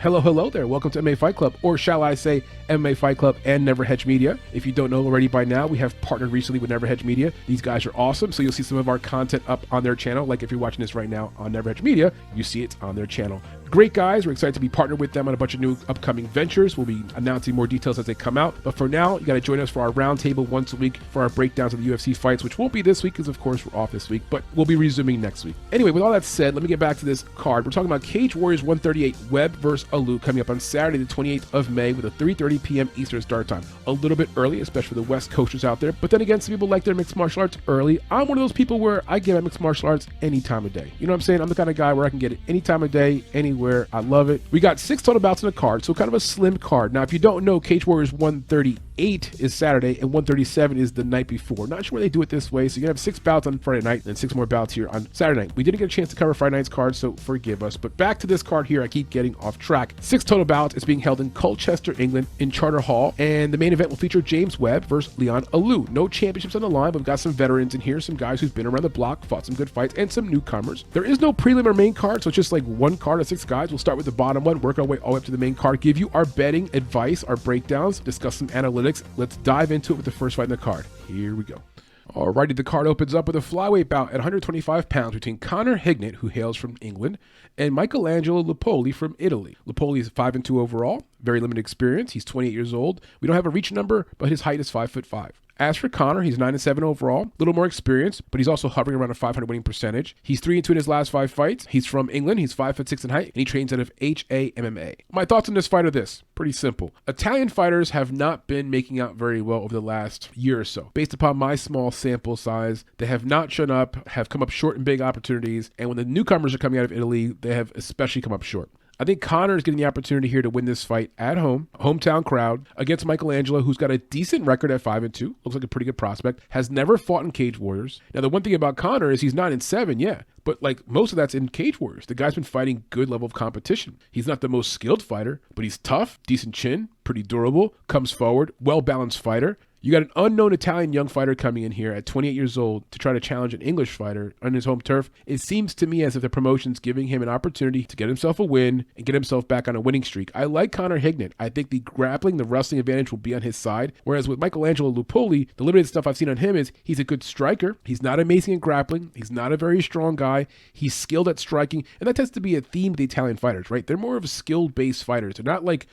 Hello there. Welcome to MMA Fight Club, or shall I say MMA Fight Club and Never Hedge Media. If you don't know already by now, we have partnered recently with Never Hedge Media. These guys are awesome, so you'll see some of our content up on their channel. Like if you're watching this right now on Never Hedge Media, you see it on their channel. Great guys. We're excited to be partnered with them on a bunch of new upcoming ventures. We'll be announcing more details as they come out. But for now, you got to join us for our roundtable once a week for our breakdowns of the UFC fights, which won't be this week because, of course, we're off this week, but we'll be resuming next week. Anyway, with all that said, let me get back to this card. We're talking about Cage Warriors 138 Webb versus Aliu coming up on Saturday, the 28th of May with a 3:30 p.m. Eastern start time. A little bit early, especially for the West Coasters out there. But then again, some people like their mixed martial arts early. I'm one of those people where I get my mixed martial arts any time of day. You know what I'm saying? I'm the kind of guy where I can get it any time of day, anywhere. I love it. We got 6 total bouts in the card, so kind of a slim card. Now, if you don't know, Cage Warriors 138 is Saturday and 137 is the night before. Not sure why they do it this way, so you're going to have 6 bouts on Friday night and 6 more bouts here on Saturday night. We didn't get a chance to cover Friday night's card, so forgive us. But back to this card here, I keep getting off track. 6 total bouts. It's being held in Colchester, England, in Charter Hall, and the main event will feature James Webb versus Leon Aliu. No championships on the line, but we've got some veterans in here, some guys who've been around the block, fought some good fights, and some newcomers. There is no prelim or main card, so it's just like one card of 6 guys. We'll start with the bottom one, work our way all the way up to the main card, give you our betting advice, our breakdowns, discuss some analytics. Let's dive into it with the first fight in the card. Here we go. Alrighty, the card opens up with a flyweight bout at 125 pounds between Conor Hignett, who hails from England, and Michelangelo Lupoli from Italy. Lupoli is 5-2 overall, very limited experience. He's 28 years old. We don't have a reach number, but his height is 5'5". As for Conor, he's 9-7 overall, a little more experience, but he's also hovering around a 500 winning percentage. He's 3-2 in his last 5 fights. He's from England. He's 5'6" in height, and he trains out of HAMMA. My thoughts on this fight are this: pretty simple. Italian fighters have not been making out very well over the last year or so. Based upon my small sample size, they have not shown up, have come up short in big opportunities, and when the newcomers are coming out of Italy, they have especially come up short. I think Conor is getting the opportunity here to win this fight at home, hometown crowd, against Michelangelo, who's got a decent record at 5-2. Looks like a pretty good prospect. Has never fought in Cage Warriors. Now, the one thing about Conor is he's 9-7, yeah. But like most of that's in Cage Warriors. The guy's been fighting good level of competition. He's not the most skilled fighter, but he's tough, decent chin, pretty durable, comes forward, well-balanced fighter. You got an unknown Italian young fighter coming in here at 28 years old to try to challenge an English fighter on his home turf. It seems to me as if the promotion's giving him an opportunity to get himself a win and get himself back on a winning streak. I like Conor Hignett. I think the grappling, the wrestling advantage will be on his side. Whereas with Michelangelo Lupoli, the limited stuff I've seen on him is he's a good striker. He's not amazing at grappling. He's not a very strong guy. He's skilled at striking. And that tends to be a theme of the Italian fighters, right? They're more of skill-based fighters. They're not like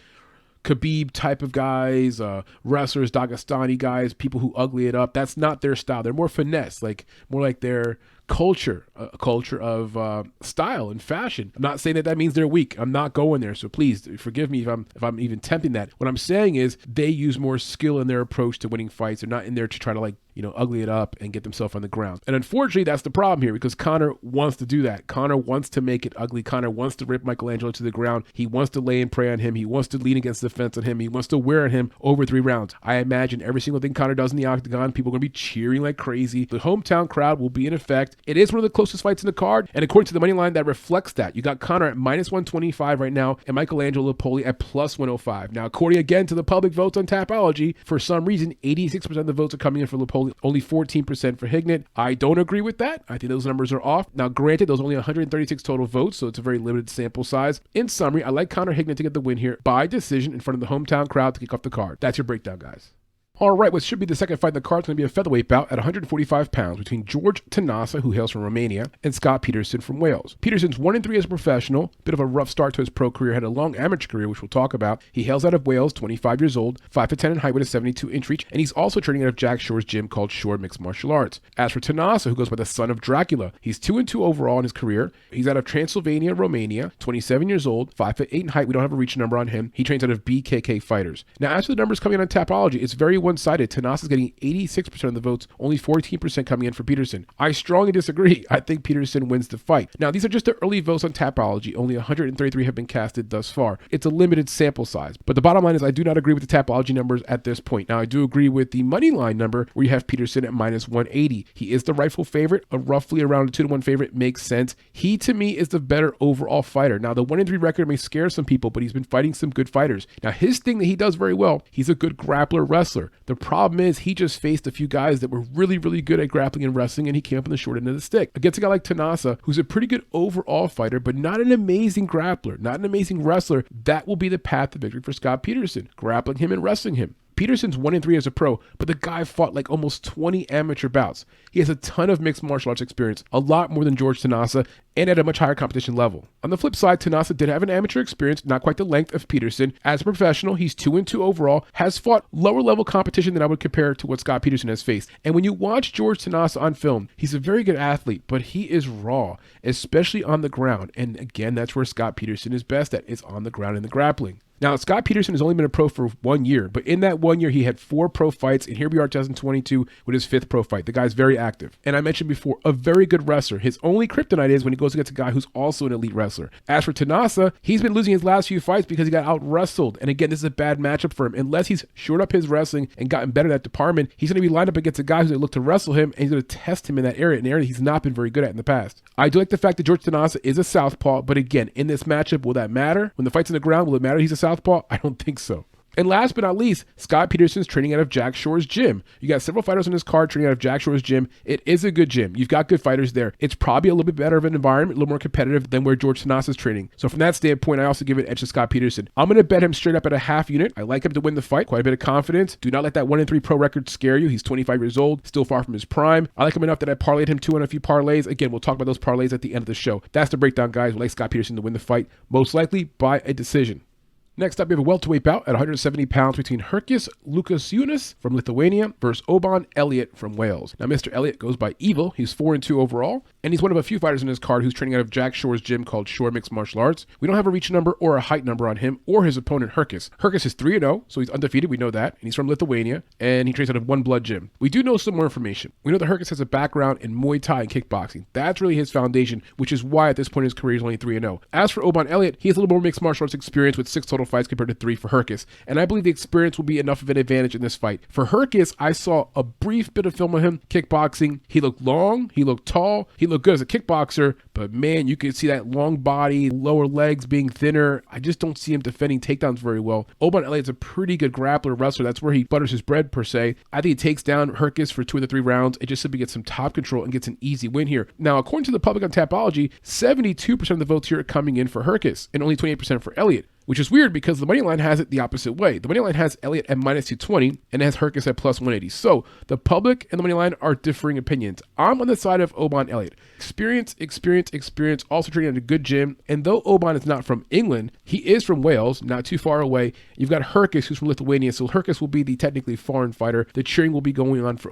Khabib type of guys, wrestlers, Dagestani guys, people who ugly it up. That's not their style. They're more finesse, like more like their culture, a culture of style and fashion. I'm not saying that means they're weak. I'm not going there. So please forgive me if I'm even tempting that. What I'm saying is they use more skill in their approach to winning fights. They're not in there to try to ugly it up and get themselves on the ground. And unfortunately, that's the problem here because Conor wants to do that. Conor wants to make it ugly. Conor wants to rip Michelangelo to the ground. He wants to lay and prey on him. He wants to lean against the fence on him. He wants to wear on him over 3 rounds. I imagine every single thing Conor does in the octagon, people are going to be cheering like crazy. The hometown crowd will be in effect. It is one of the closest fights in the card, and according to the money line, that reflects that. You got Conor at -125 right now, and Michelangelo Lupoli at +105. Now, according again to the public votes on Tapology, for some reason, 86% of the votes are coming in for Lupoli, only 14% for Hignett. I don't agree with that. I think those numbers are off. Now, granted, those are only 136 total votes, so it's a very limited sample size. In summary, I like Conor Hignett to get the win here by decision in front of the hometown crowd to kick off the card. That's your breakdown, guys. All right, what should be the second fight in the card is going to be a featherweight bout at 145 pounds between George Tanasa, who hails from Romania, and Scott Pedersen from Wales. Pedersen's 1-3 as a professional, bit of a rough start to his pro career, had a long amateur career, which we'll talk about. He hails out of Wales, 25 years old, 5'10" in height with a 72-inch reach, and he's also training out of Jack Shore's gym called Shore Mixed Martial Arts. As for Tanasa, who goes by the son of Dracula, he's 2-2 overall in his career. He's out of Transylvania, Romania, 27 years old, 5'8" in height. We don't have a reach number on him. He trains out of BKK Fighters. Now, as for the numbers coming in on Tapology, it's very one-sided. Tanasa's getting 86% of the votes, only 14% coming in for Pedersen. I strongly disagree. I think Pedersen wins the fight. Now, these are just the early votes on Tapology. Only 133 have been casted thus far. It's a limited sample size. But the bottom line is I do not agree with the Tapology numbers at this point. Now, I do agree with the money line number where you have Pedersen at -180. He is the rightful favorite. A roughly around a 2-1 favorite makes sense. He, to me, is the better overall fighter. Now, the 1-3 record may scare some people, but he's been fighting some good fighters. Now, his thing that he does very well, he's a good grappler wrestler. The problem is he just faced a few guys that were really, really good at grappling and wrestling, and he came up on the short end of the stick. Against a guy like Tanasa, who's a pretty good overall fighter, but not an amazing grappler, not an amazing wrestler, that will be the path to victory for Scott Pedersen, grappling him and wrestling him. Pedersen's 1-3 as a pro, but the guy fought like almost 20 amateur bouts. He has a ton of mixed martial arts experience, a lot more than George Tanasa, and at a much higher competition level. On the flip side, Tanasa did have an amateur experience, not quite the length of Pedersen. As a professional, he's 2-2 overall, has fought lower level competition than I would compare to what Scott Pedersen has faced. And when you watch George Tanasa on film, he's a very good athlete, but he is raw, especially on the ground. And again, that's where Scott Pedersen is best at, is on the ground and the grappling. Now, Scott Pedersen has only been a pro for 1 year, but in that 1 year, he had 4 pro fights, and here we are 2022 with his 5th pro fight. The guy's very active. And I mentioned before, a very good wrestler. His only kryptonite is when he goes against a guy who's also an elite wrestler. As for Tanasa, he's been losing his last few fights because he got out-wrestled. And again, this is a bad matchup for him. Unless he's shored up his wrestling and gotten better in that department, he's going to be lined up against a guy who's going to look to wrestle him, and he's going to test him in that area, an area he's not been very good at in the past. I do like the fact that George Tanasa is a southpaw, but again, in this matchup, will that matter? When the fight's in the ground, will it matter he's a southpaw? I don't think so. And last but not least, Scott Pedersen's training out of Jack Shore's gym. You got several fighters on his card training out of Jack Shore's gym. It is a good gym. You've got good fighters there. It's probably a little bit better of an environment, a little more competitive than where George Tanasa's training. So from that standpoint, I also give it an edge to Scott Pedersen. I'm going to bet him straight up at a half unit. I like him to win the fight. Quite a bit of confidence. Do not let that 1-3 pro record scare you. He's 25 years old, still far from his prime. I like him enough that I parlayed him 2 on a few parlays. Again, we'll talk about those parlays at the end of the show. That's the breakdown, guys. We like Scott Pedersen to win the fight, most likely by a decision. Next up, we have a welterweight bout at 170 pounds between Lukosiunas from Lithuania versus Elliott from Wales. Now, Mr. Elliott goes by Evil. He's 4-2 overall, and he's one of a few fighters in his card who's training out of Jack Shore's gym called Shore Mixed Martial Arts. We don't have a reach number or a height number on him or his opponent, Herkus. Herkus is 3-0, so he's undefeated. We know that, and he's from Lithuania, and he trains out of One Blood Gym. We do know some more information. We know that Herkus has a background in Muay Thai and kickboxing. That's really his foundation, which is why at this point in his career he's only 3-0. As for Elliott, he has a little more mixed martial arts experience with 6 total fights compared to 3 for Herkus, and I believe the experience will be enough of an advantage in this fight. For Herkus, I saw a brief bit of film of him kickboxing. He looked long, he looked tall, he looked good as a kickboxer, but man, you could see that long body, lower legs being thinner. I just don't see him defending takedowns very well. Elliott's a pretty good grappler wrestler. That's where he butters his bread, per se. I think he takes down Herkus for 2 of the 3 rounds and just simply gets some top control and gets an easy win here. Now, according to the public on Tapology, 72% of the votes here are coming in for Herkus and only 28% for Elliott, which is weird because the money line has it the opposite way. The money line has Elliott at -220 and it has Herkus at +180. So the public and the money line are differing opinions. I'm on the side of Elliott. Experience, also training at a good gym. And though is not from England, he is from Wales, not too far away. You've got Herkus, who's from Lithuania, so Herkus will be the technically foreign fighter. The cheering will be going on for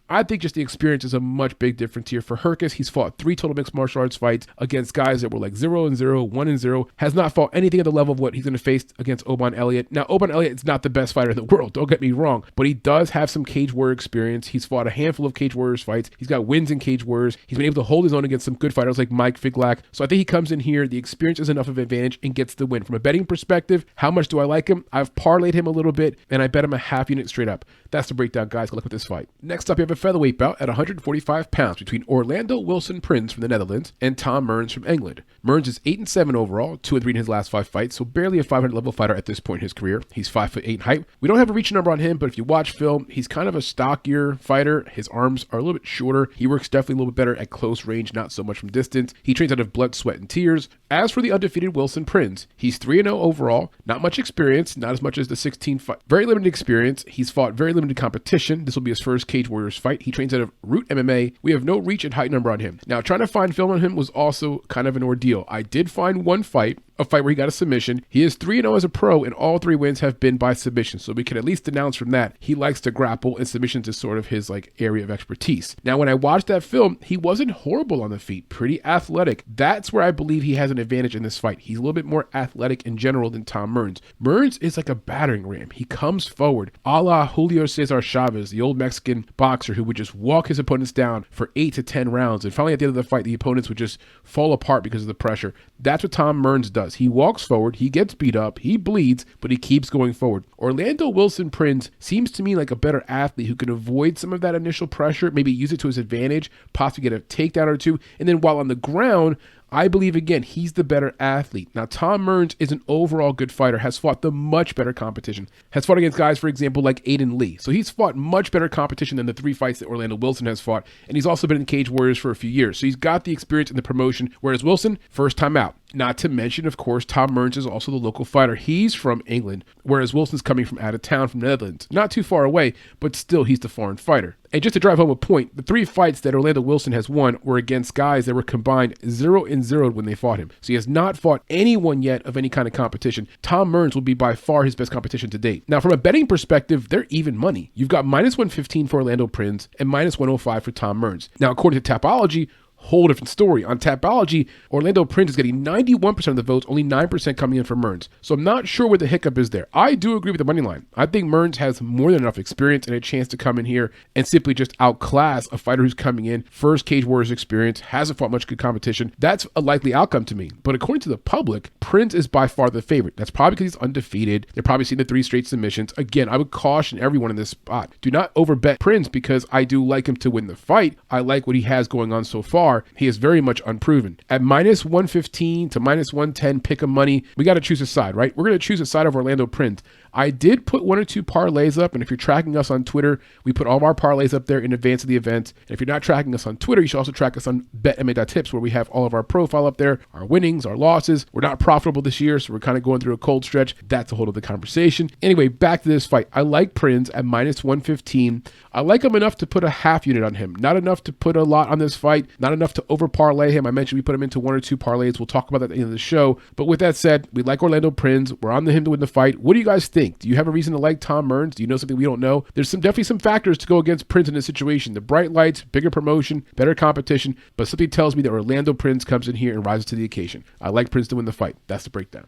I think just the experience is a much big difference here. For Herkus, he's fought 3 total mixed martial arts fights against guys that were like 0-0, 1-0, has not fought anything at the level of what he's going to face against Elliott. Now, Elliott is not the best fighter in the world, don't get me wrong, but he does have some Cage Warrior experience. He's fought a handful of Cage Warriors fights. He's got wins in Cage Warriors. He's been able to hold his own against some good fighters like Mike FIGLAK. So I think he comes in here, the experience is enough of an advantage and gets the win. From a betting perspective, how much do I like him? I've parlayed him a little bit, and I bet him a half unit straight up. That's the breakdown, guys. Good luck with this fight. Next up, you have a featherweight bout at 145 pounds between Orlando Wilson Prins from the Netherlands and Tom Mearns from England. Mearns is 8-7 overall, 2-3 in his last 5 fights, so barely a 500 level fighter at this point in his career. He's 5'8" in height. We don't have a reach number on him, but if you watch film, he's kind of a stockier fighter. His arms are a little bit shorter. He works definitely a little bit better at close range, not so much from distance. He trains out of blood, sweat, and tears. As for the undefeated Wilson Prins, he's 3-0 overall, not much experience, not as much as the 16 fight. Very limited experience. He's fought very limited competition. This will be his first Cage Warriors fight. He trains out of Root MMA. We have no reach and height number on him. Now, trying to find film on him was also kind of an ordeal. I did find one fight, a fight where he got a submission. He is 3-0 as a pro, and all 3 wins have been by submission. So we can at least denounce from that he likes to grapple, and submissions is sort of his area of expertise. Now, when I watched that film, he wasn't horrible on the feet, pretty athletic. That's where I believe he has an advantage in this fight. He's a little bit more athletic in general than Tom Mearns. Mearns is like a battering ram. He comes forward, a la Julio Cesar Chavez, the old Mexican boxer who would just walk his opponents down for 8 to 10 rounds. And finally, at the end of the fight, the opponents would just fall apart because of the pressure. That's what Tom Mearns does. He walks forward, he gets beat up, he bleeds, but he keeps going forward. Orlando Wilson Prins seems to me like a better athlete who can avoid some of that initial pressure, maybe use it to his advantage, possibly get a takedown or 2, and then while on the ground, I believe, again, he's the better athlete. Now, Tom Mearns is an overall good fighter, has fought the much better competition, has fought against guys, for example, like Aiden Lee. So he's fought much better competition than the 3 fights that Orlando Wilson has fought, and he's also been in Cage Warriors for a few years. So he's got the experience in the promotion, whereas Wilson, first time out. Not to mention, of course, Tom Mearns is also the local fighter. He's from England, whereas Wilson's coming from out of town from the Netherlands. Not too far away, but still he's the foreign fighter. And just to drive home a point, the 3 fights that Orlando Wilson has won were against guys that were combined 0-0 when they fought him. So he has not fought anyone yet of any kind of competition. Tom Mearns will be by far his best competition to date. Now, from a betting perspective, they're even money. You've got -115 for Orlando Prins and -105 for Tom Mearns. Now, according to Tapology, whole different story. On Tapology, Orlando Prins is getting 91% of the votes, only 9% coming in for Mearns. So I'm not sure where the hiccup is there. I do agree with the money line. I think Mearns has more than enough experience and a chance to come in here and simply just outclass a fighter who's coming in, first Cage Warriors experience, hasn't fought much good competition. That's a likely outcome to me. But according to the public, Prins is by far the favorite. That's probably because he's undefeated. They're probably seeing the 3 straight submissions. Again, I would caution everyone in this spot. Do not overbet Prins because I do like him to win the fight. I like what he has going on so far. He is very much unproven. At -115 to -110 pick a money, we got to choose a side, right? We're going to choose a side of Orlando Prins. I did put 1 or 2 parlays up, and if you're tracking us on Twitter, we put all of our parlays up there in advance of the event. And if you're not tracking us on Twitter, you should also track us on betma.tips, where we have all of our profile up there, our winnings, our losses. We're not profitable this year, so we're kind of going through a cold stretch. That's a whole other conversation. Anyway, back to this fight. I like Prins at -115. I like him enough to put a half unit on him. Not enough to put a lot on this fight. Not enough to over parlay him. I mentioned we put him into 1 or 2 parlays. We'll talk about that at the end of the show. But with that said, we like Orlando Prins. We're on him to win the fight. What do you guys think? Do you have a reason to like Tom Mearns? Do you know something we don't know? There's definitely some factors to go against Prins in this situation. The bright lights, bigger promotion, better competition, but something tells me that Orlando Prins comes in here and rises to the occasion. I like Prins to win the fight. That's the breakdown.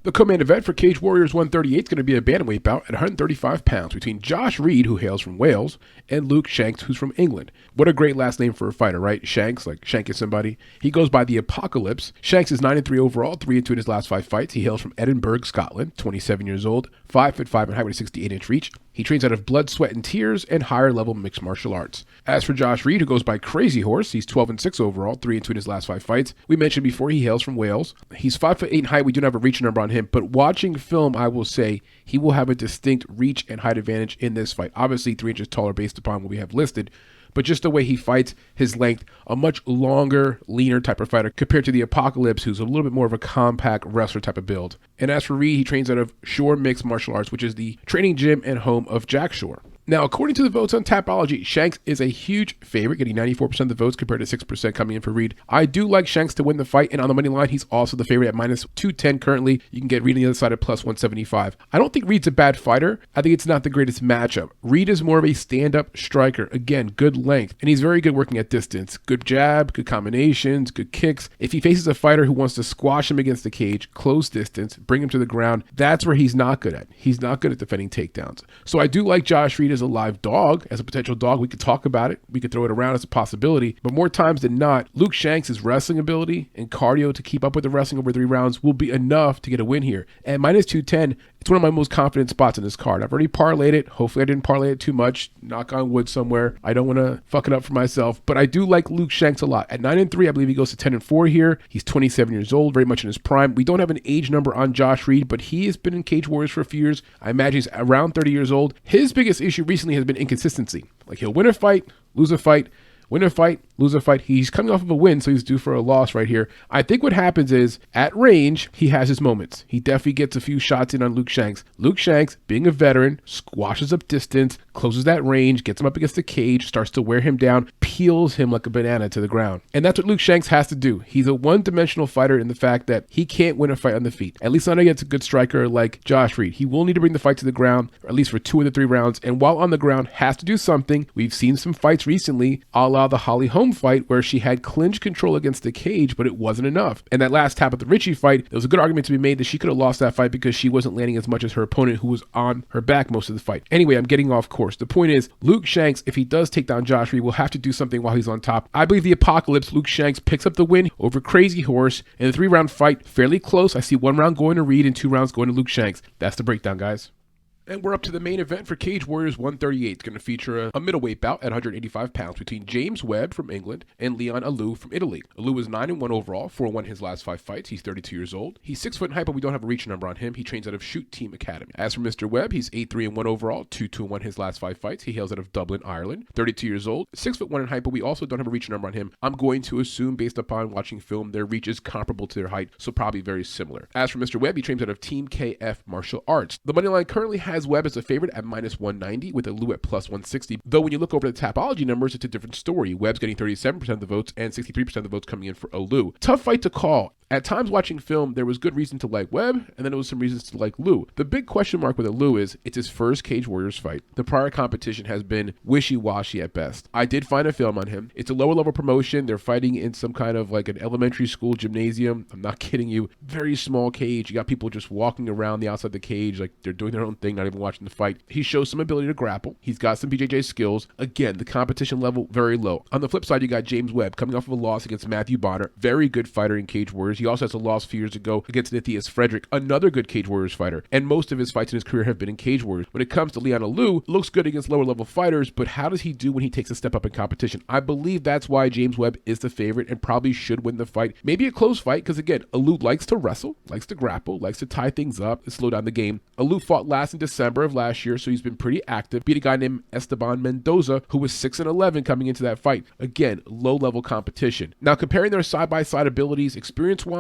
The co-main event for Cage Warriors 138 is going to be a bantamweight bout at 135 pounds between Josh Reed, who hails from Wales, and Luke Shanks, who's from England. What a great last name for a fighter, right? Shanks, like Shank is somebody. He goes by the Apocalypse. Shanks is 9-3 overall, 3-2 in his last 5 fights. He hails from Edinburgh, Scotland, 27 years old, 5'5" and height with a 68-inch reach. He trains out of Blood, Sweat, and Tears and higher level mixed martial arts. As for Josh Reed, who goes by Crazy Horse, he's 12-6 overall, 3-2 in his last 5 fights. We mentioned before he hails from Wales. He's 5'8" in height. We do not have a reach number on him, but watching film, I will say he will have a distinct reach and height advantage in this fight. Obviously, 3 inches taller based upon what we have listed, but just the way he fights, his length, a much longer, leaner type of fighter compared to the Apocalypse, who's a little bit more of a compact wrestler type of build. And as for Reed, he trains out of Shore Mixed Martial Arts, which is the training gym and home of Jack Shore. Now, according to the votes on Tapology, Shanks is a huge favorite, getting 94% of the votes compared to 6% coming in for Reed. I do like Shanks to win the fight, and on the money line, he's also the favorite at -210 currently. You can get Reed on the other side at +175. I don't think Reed's a bad fighter. I think it's not the greatest matchup. Reed is more of a stand-up striker. Again, good length, and he's very good working at distance. Good jab, good combinations, good kicks. If he faces a fighter who wants to squash him against the cage, close distance, bring him to the ground, that's where he's not good at. He's not good at defending takedowns. So I do like Josh Reed as a live dog, as a potential dog. We could talk about it. We could throw it around as a possibility, but more times than not, Luke Shanks' wrestling ability and cardio to keep up with the wrestling over 3 rounds will be enough to get a win here. At -210, it's one of my most confident spots in this card. I've already parlayed it. Hopefully I didn't parlay it too much. Knock on wood somewhere. I don't want to fuck it up for myself, but I do like Luke Shanks a lot. At 9-3, I believe he goes to 10-4 here. He's 27 years old, very much in his prime. We don't have an age number on Josh Reed, but he has been in Cage Warriors for a few years. I imagine he's around 30 years old. His biggest issue recently has been inconsistency. Like, he'll win a fight, lose a fight, win a fight, lose a fight. He's coming off of a win, so he's due for a loss right here. I think what happens is, at range, he has his moments. He definitely gets a few shots in on Luke Shanks. Luke Shanks, being a veteran, squashes up distance, closes that range, gets him up against the cage, starts to wear him down, peels him like a banana to the ground. And that's what Luke Shanks has to do. He's a one-dimensional fighter in the fact that he can't win a fight on the feet. At least not against a good striker like Josh Reed. He will need to bring the fight to the ground, or at least for 2 of the 3 rounds, and while on the ground, has to do something. We've seen some fights recently, a la the Holly Holm fight, where she had clinch control against the cage, but it wasn't enough. And that last tap at the Richie fight, there was a good argument to be made that she could have lost that fight because she wasn't landing as much as her opponent, who was on her back most of the fight. Anyway, I'm getting off course. The point is, Luke Shanks, if he does take down Josh Reed, will have to do something while he's on top. I believe the Apocalypse, Luke Shanks, picks up the win over Crazy Horse in a 3-round fight. Fairly close. I see 1 round going to Reed and 2 rounds going to Luke Shanks. That's the breakdown, guys. And we're up to the main event for Cage Warriors 138. It's going to feature a middleweight bout at 185 pounds between James Webb from England and Leon Aliu from Italy. Aliu is 9-1 overall, 4-1 his last 5 fights. He's 32 years old. He's 6 foot in height, but we don't have a reach number on him. He trains out of Shoot Team Academy. As for Mr. Webb, he's 8-3-1 overall, 2-2-1 his last 5 fights. He hails out of Dublin, Ireland. 32 years old, 6 foot 1 in height, but we also don't have a reach number on him. I'm going to assume, based upon watching film, their reach is comparable to their height, so probably very similar. As for Mr. Webb, he trains out of Team KF Martial Arts. The money line currently has Webb as a favorite at -190 with Aliu at +160. Though when you look over the Tapology numbers, it's a different story. Webb's getting 37% of the votes and 63% of the votes coming in for Aliu. Tough fight to call. At times watching film, there was good reason to like Webb, and then there was some reasons to like Aliu. The big question mark with Aliu is it's his first Cage Warriors fight. The prior competition has been wishy-washy at best. I did find a film on him. It's a lower level promotion. They're fighting in some kind of like an elementary school gymnasium. I'm not kidding you. Very small cage. You got people just walking around the outside the cage like they're doing their own thing, not even watching the fight. He shows some ability to grapple. He's got some BJJ skills. Again, the competition level very low. On the flip side, you got James Webb coming off of a loss against Matthew Bonner. Very good fighter in Cage Warriors. He also has a loss a few years ago against Matthias Frederick, another good Cage Warriors fighter. And most of his fights in his career have been in Cage Warriors. When it comes to Leon Aliu, looks good against lower level fighters, but how does he do when he takes a step up in competition? I believe that's why James Webb is the favorite and probably should win the fight. Maybe a close fight, because again, Aliu likes to wrestle, likes to grapple, likes to tie things up and slow down the game. Aliu fought last in December of last year, so he's been pretty active. Beat a guy named Esteban Mendoza, who was 6-11 coming into that fight. Again, low-level competition. Now, comparing their side-by-side abilities, experience-wise,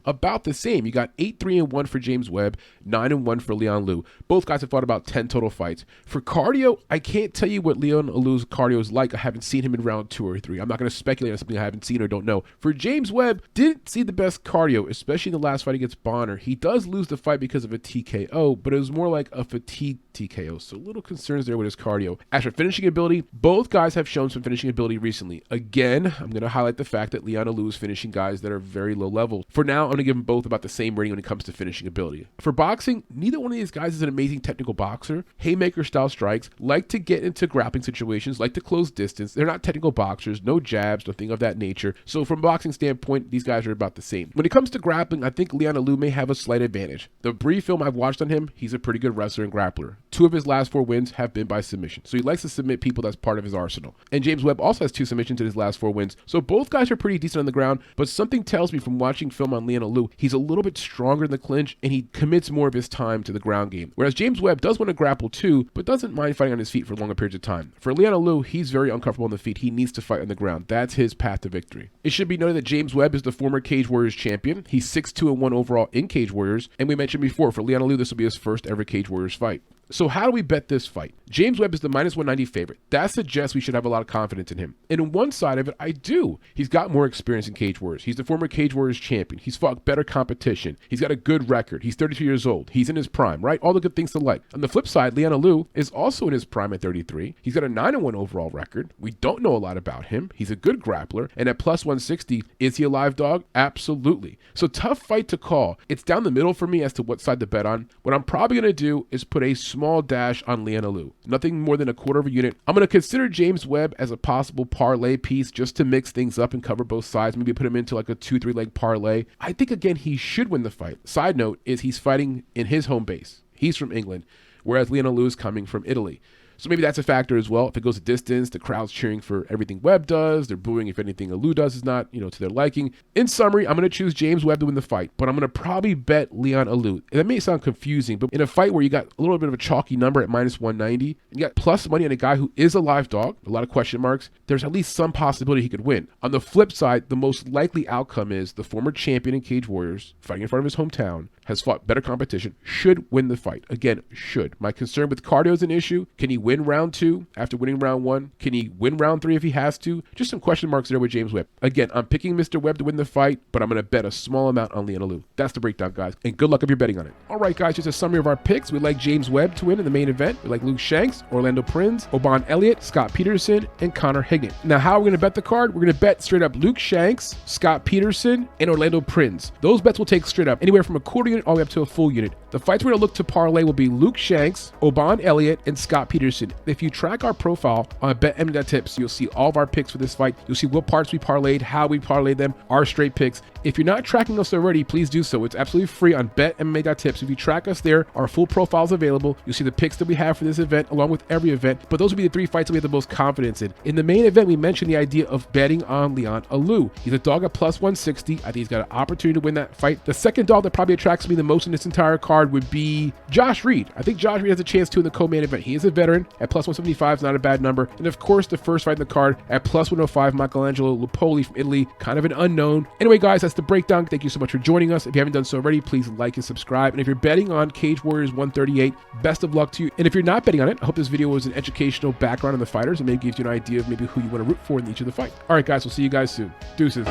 about the same. You got 8-3-1 for James Webb, 9-1 for Leon Aliu. Both guys have fought about 10 total fights. For cardio, I can't tell you what Leon Aliu's cardio is like. I haven't seen him in round 2 or 3. I'm not going to speculate on something I haven't seen or don't know. For James Webb, didn't see the best cardio, especially in the last fight against Bonner. He does lose the fight because of a TKO, but it was more like a fatigue TKO, so little concerns there with his cardio. As for finishing ability, both guys have shown some finishing ability recently. Again, I'm going to highlight the fact that Leon Aliu is finishing guys that are very low level. For now, I'm going to give them both about the same rating when it comes to finishing ability. For boxing, neither one of these guys is an amazing technical boxer. Haymaker style strikes, like to get into grappling situations, like to close distance. They're not technical boxers, no jabs, nothing of that nature. So from a boxing standpoint, these guys are about the same. When it comes to grappling, I think Leon Aliu may have a slight advantage. The brief film I've watched on him, he's a pretty good wrestler and grappler. 2 of his last 4 wins have been by submission. So he likes to submit people. That's part of his arsenal. And James Webb also has 2 submissions in his last 4 wins. So both guys are pretty decent on the ground, but something tells me from watching film on Leon Aliu, he's a little bit stronger in the clinch and he commits more of his time to the ground game. Whereas James Webb does want to grapple too, but doesn't mind fighting on his feet for longer periods of time. For Leon Aliu, he's very uncomfortable on the feet. He needs to fight on the ground. That's his path to victory. It should be noted that James Webb is the former Cage Warriors champion. He's 6-2-1 overall in Cage Warriors. And we mentioned before, for Leon Aliu, this will be his first ever Cage Warriors fight. So how do we bet this fight? James Webb is the -190 favorite. That suggests we should have a lot of confidence in him. And on one side of it, I do. He's got more experience in Cage Warriors. He's the former Cage Warriors champion. He's fought better competition. He's got a good record. He's 32 years old. He's in his prime, right? All the good things to like. On the flip side, Leon Aliu is also in his prime at 33. He's got a 9-1 overall record. We don't know a lot about him. He's a good grappler. And at +160, is he a live dog? Absolutely. So tough fight to call. It's down the middle for me as to what side to bet on. What I'm probably going to do is put a small dash on Leon Aliu. Nothing more than a quarter of a unit. I'm going to consider James Webb as a possible parlay piece just to mix things up and cover both sides. Maybe put him into like a 2-3 leg parlay. I think, again, he should win the fight. Side note is he's fighting in his home base. He's from England, whereas Leon Aliu is coming from Italy. So maybe that's a factor as well. If it goes a distance, the crowd's cheering for everything Webb does. They're booing if anything Aliu does is not, to their liking. In summary, I'm going to choose James Webb to win the fight, but I'm going to probably bet Leon Aliu. And that may sound confusing, but in a fight where you got a little bit of a chalky number at -190, and you got plus money on a guy who is a live dog, a lot of question marks, there's at least some possibility he could win. On the flip side, the most likely outcome is the former champion in Cage Warriors, fighting in front of his hometown, has fought better competition, should win the fight. Again, should. My concern with cardio is an issue. Can he win round 2 after winning round 1? Can he win round 3 if he has to? Just some question marks there with James Webb. Again, I'm picking Mr. Webb to win the fight, but I'm going to bet a small amount on Leon Aliu. That's the breakdown, guys, and good luck if you're betting on it. All right, guys, just a summary of our picks. We like James Webb to win in the main event. We like Luke Shanks, Orlando Prins, Elliott, Scott Pedersen, and Connor Hignett. Now, how are we going to bet the card? We're going to bet straight up Luke Shanks, Scott Pedersen, and Orlando Prins. Those bets will take straight up anywhere from a quarter unit all the way up to a full unit. The fights we're going to look to parlay will be Luke Shanks, Elliott, and Scott Pedersen. If you track our profile on BetMD.tips, you'll see all of our picks for this fight. You'll see what parts we parlayed, how we parlayed them, our straight picks. If you're not tracking us already, please do so. It's absolutely free on betmma.tips. If you track us there, our full profile is available. You'll see the picks that we have for this event along with every event, but those will be the 3 fights that we have the most confidence in. In the main event, we mentioned the idea of betting on Leon Aliu. He's a dog at plus 160. I think he's got an opportunity to win that fight. The second dog that probably attracts me the most in this entire card would be Josh Reed. I think Josh Reed has a chance to in the co-main event. He is a veteran. At plus 175 is not a bad number. And of course, the first fight in the card at plus 105, Michelangelo Lupoli from Italy, kind of an unknown. Anyway, guys, that's the breakdown. Thank you so much for joining us. If you haven't done so already, please like and subscribe. And if you're betting on Cage Warriors 138, best of luck to you. And if you're not betting on it, I hope this video was an educational background on the fighters and maybe gives you an idea of maybe who you want to root for in each of the fights. All right, guys, we'll see you guys soon. Deuces.